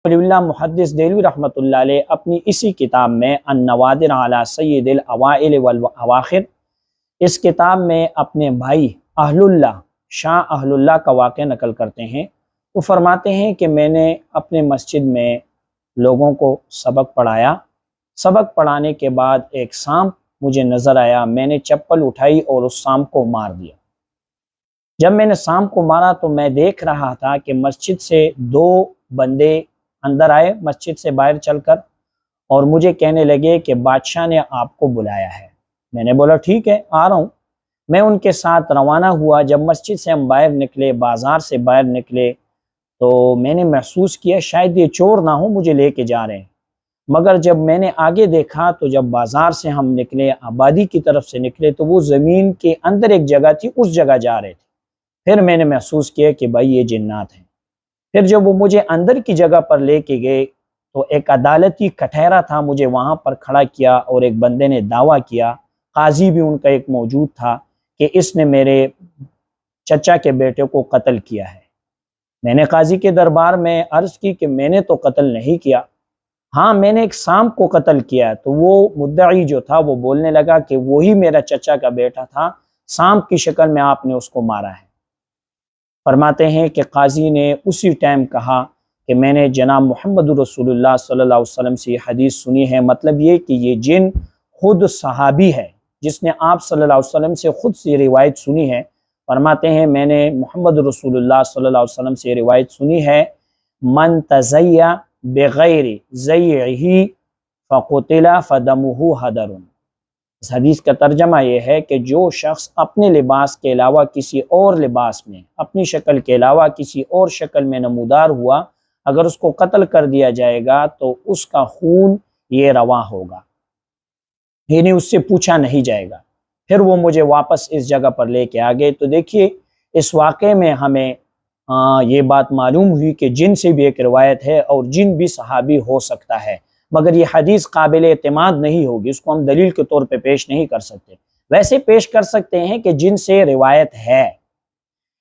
اللہ محدث دہلوی رحمۃ اللہ علیہ اپنی اسی کتاب میں النوادر علی سید الاوائل والاواخر، اس کتاب میں اپنے بھائی اہل اللہ شاہ اہل اللہ کا واقعہ نقل کرتے ہیں۔ وہ فرماتے ہیں کہ میں نے اپنے مسجد میں لوگوں کو سبق پڑھایا، سبق پڑھانے کے بعد ایک سانپ مجھے نظر آیا، میں نے چپل اٹھائی اور اس سانپ کو مار دیا۔ جب میں نے سانپ کو مارا تو میں دیکھ رہا تھا کہ مسجد سے دو بندے اندر آئے مسجد سے باہر چل کر، اور مجھے کہنے لگے کہ بادشاہ نے آپ کو بلایا ہے۔ میں نے بولا ٹھیک ہے، آ رہا ہوں۔ میں ان کے ساتھ روانہ ہوا۔ جب مسجد سے ہم باہر نکلے، بازار سے باہر نکلے، تو میں نے محسوس کیا شاید یہ چور نہ ہو، مجھے لے کے جا رہے ہیں۔ مگر جب میں نے آگے دیکھا تو جب بازار سے ہم نکلے، آبادی کی طرف سے نکلے، تو وہ زمین کے اندر ایک جگہ تھی، اس جگہ جا رہے تھے۔ پھر میں نے محسوس کیا کہ بھائی یہ جنات ہیں۔ پھر جب وہ مجھے اندر کی جگہ پر لے کے گئے تو ایک عدالتی کٹہرا تھا، مجھے وہاں پر کھڑا کیا اور ایک بندے نے دعویٰ کیا، قاضی بھی ان کا ایک موجود تھا، کہ اس نے میرے چچا کے بیٹے کو قتل کیا ہے۔ میں نے قاضی کے دربار میں عرض کی کہ میں نے تو قتل نہیں کیا، ہاں میں نے ایک سانپ کو قتل کیا۔ تو وہ مدعی جو تھا وہ بولنے لگا کہ وہی میرا چچا کا بیٹا تھا، سانپ کی شکل میں آپ نے اس کو مارا ہے۔ فرماتے ہیں کہ قاضی نے اسی ٹائم کہا کہ میں نے جناب محمد رسول اللہ صلی اللہ علیہ وسلم سے یہ حدیث سنی ہے، مطلب یہ کہ یہ جن خود صحابی ہے جس نے آپ صلی اللہ علیہ وسلم سے خود سے یہ روایت سنی ہے۔ فرماتے ہیں میں نے محمد رسول اللہ صلی اللہ علیہ وسلم سے یہ روایت سنی ہے، من تزیّ بغیر زیعہ فقتل فدمہ حدر۔ اس حدیث کا ترجمہ یہ ہے کہ جو شخص اپنے لباس کے علاوہ کسی اور لباس میں، اپنی شکل کے علاوہ کسی اور شکل میں نمودار ہوا، اگر اس کو قتل کر دیا جائے گا تو اس کا خون یہ روا ہوگا، یعنی اس سے پوچھا نہیں جائے گا۔ پھر وہ مجھے واپس اس جگہ پر لے کے آگئے۔ تو دیکھیے اس واقعے میں ہمیں یہ بات معلوم ہوئی کہ جن سے بھی ایک روایت ہے اور جن بھی صحابی ہو سکتا ہے، مگر یہ حدیث قابل اعتماد نہیں ہوگی، اس کو ہم دلیل کے طور پہ پیش نہیں کر سکتے۔ ویسے پیش کر سکتے ہیں کہ جن سے روایت ہے،